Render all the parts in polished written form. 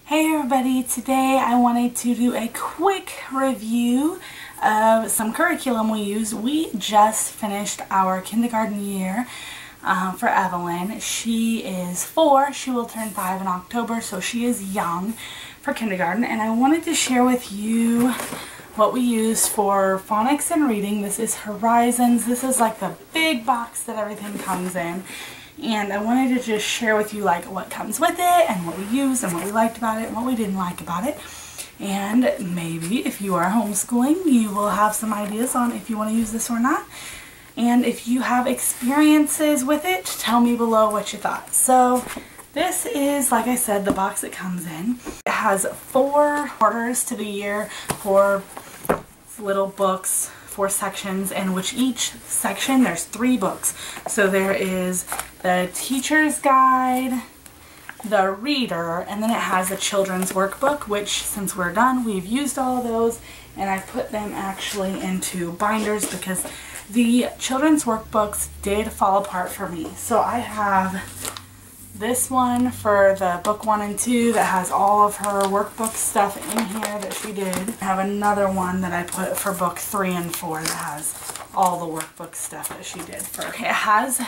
Hey everybody, today I wanted to do a quick review of some curriculum we use. We just finished our kindergarten year for Evelyn. She is 4, she will turn 5 in October, so she is young for kindergarten, and I wanted to share with you what we use for phonics and reading. This is Horizons. This is like the big box that everything comes in. And I wanted to just share with you like what comes with it and what we use and what we liked about it and what we didn't like about it. And maybe if you are homeschooling, you will have some ideas on if you want to use this or not. And if you have experiences with it, tell me below what you thought. So this is, like I said, the box it comes in. It has 4 quarters to the year, 4 little books, 4 sections, in which each section there's 3 books. So there is the teacher's guide, the reader, and then it has a children's workbook, which since we're done, we've used all of those, and I put them actually into binders because the children's workbooks did fall apart for me. So I have this one for the book 1 and 2 that has all of her workbook stuff in here that she did. I have another one that I put for book 3 and 4 that has all the workbook stuff that she did for her. It has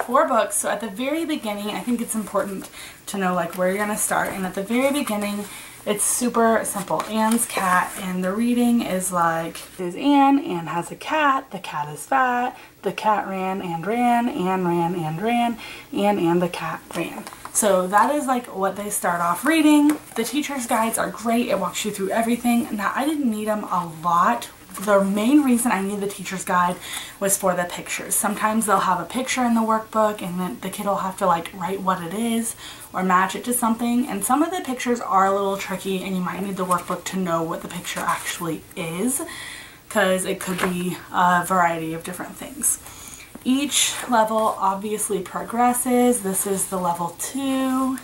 4 books, so at the very beginning, I think it's important to know like where you're going to start. And at the very beginning, it's super simple. Anne's cat, and the reading is like, is Anne has a cat, the cat is fat, the cat ran and ran, Anne ran and ran, and the cat ran. So that is like what they start off reading. The teacher's guides are great, it walks you through everything. Now I didn't need them a lot. The main reason I needed the teacher's guide was for the pictures. Sometimes they'll have a picture in the workbook and then the kid will have to like write what it is or match it to something. And some of the pictures are a little tricky and you might need the workbook to know what the picture actually is, because it could be a variety of different things. Each level obviously progresses. This is the level 2.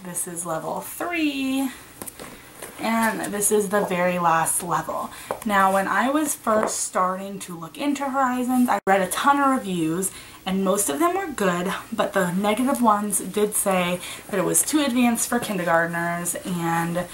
This is level 3. And this is the very last level. Now, when I was first starting to look into Horizons, I read a ton of reviews, and most of them were good, but the negative ones did say that it was too advanced for kindergartners and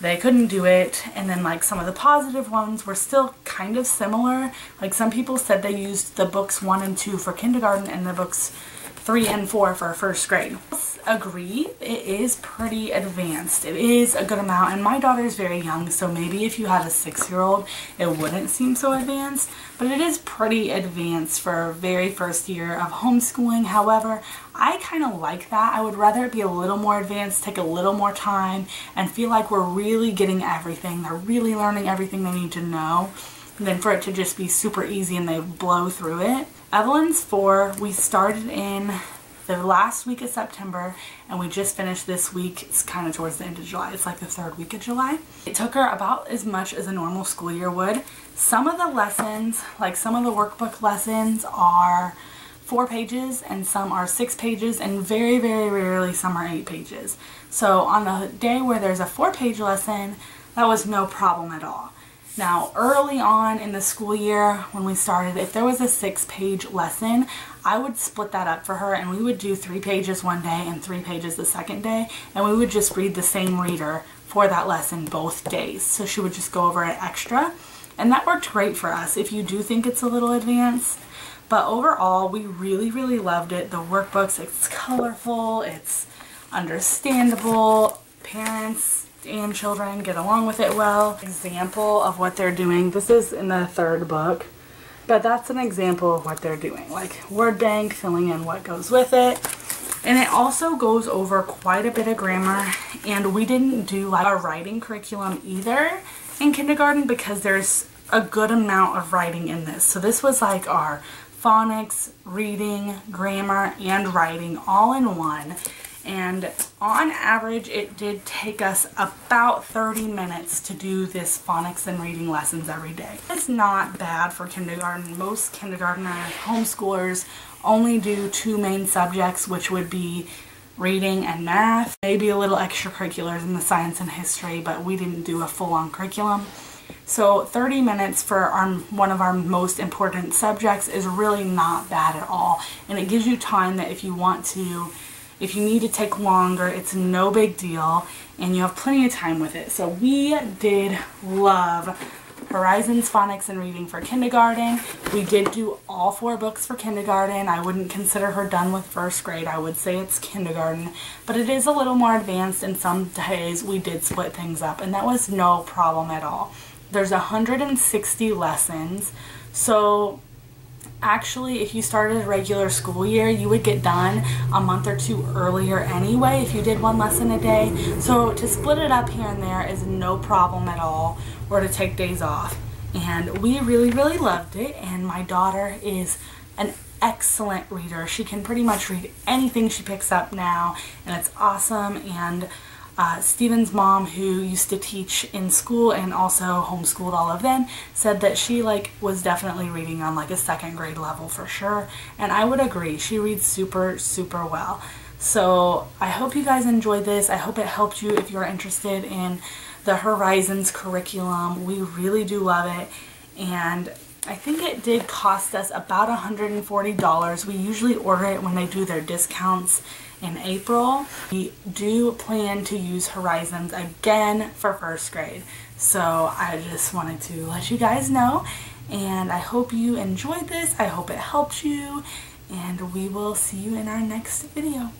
they couldn't do it. And then like some of the positive ones were still kind of similar. Like some people said they used the books 1 and 2 for kindergarten and the books 3 and 4 for first grade. Agree, it is pretty advanced. It is a good amount, and my daughter is very young, so maybe if you had a 6-year-old, it wouldn't seem so advanced, but it is pretty advanced for very first year of homeschooling. However, I kind of like that. I would rather it be a little more advanced, take a little more time, and feel like we're really getting everything. They're really learning everything they need to know, than for it to just be super easy and they blow through it. Evelyn's 4. We started in the last week of September and we just finished this week. It's kind of towards the end of July. It's like the 3rd week of July. It took her about as much as a normal school year would. Some of the lessons, like some of the workbook lessons, are 4 pages and some are 6 pages, and very, very rarely some are 8 pages. So on the day where there's a 4-page lesson, that was no problem at all. Now, early on in the school year when we started, if there was a 6-page lesson, I would split that up for her and we would do 3 pages one day and 3 pages the second day, and we would just read the same reader for that lesson both days. So she would just go over it extra, and that worked great for us if you do think it's a little advanced. But overall, we really, really loved it. The workbooks, it's colorful, it's understandable, parents and children get along with it well. Example of what they're doing. This is in the 3rd book, but that's an example of what they're doing. Like word bank, filling in what goes with it. And it also goes over quite a bit of grammar, and we didn't do like a writing curriculum either in kindergarten because there's a good amount of writing in this. So this was like our phonics, reading, grammar, and writing all in one. And on average, it did take us about 30 minutes to do this phonics and reading lessons every day. It's not bad for kindergarten. Most kindergartners, homeschoolers, only do 2 main subjects, which would be reading and math. Maybe a little extracurriculars in the science and history, but we didn't do a full-on curriculum. So 30 minutes for one of our most important subjects is really not bad at all. And it gives you time that if you want to If you need to take longer, it's no big deal, and you have plenty of time with it. So we did love Horizons, Phonics, and Reading for kindergarten. We did do all 4 books for kindergarten. I wouldn't consider her done with first grade. I would say it's kindergarten, but it is a little more advanced, and some days we did split things up, and that was no problem at all. There's 160 lessons, so actually, if you started a regular school year, you would get done a month or 2 earlier anyway if you did 1 lesson a day. So to split it up here and there is no problem at all, or to take days off. And we really, really loved it, and my daughter is an excellent reader. She can pretty much read anything she picks up now, and it's awesome. And Steven's mom, who used to teach in school and also homeschooled all of them, said that she was definitely reading on a 2nd grade level for sure, and I would agree. She reads super, super well. So I hope you guys enjoyed this. I hope it helped you if you're interested in the Horizons curriculum. We really do love it, and I think it did cost us about $140. We usually order it when they do their discounts in April. We do plan to use Horizons again for first grade, so I just wanted to let you guys know, and I hope you enjoyed this. I hope it helped you, and we will see you in our next video.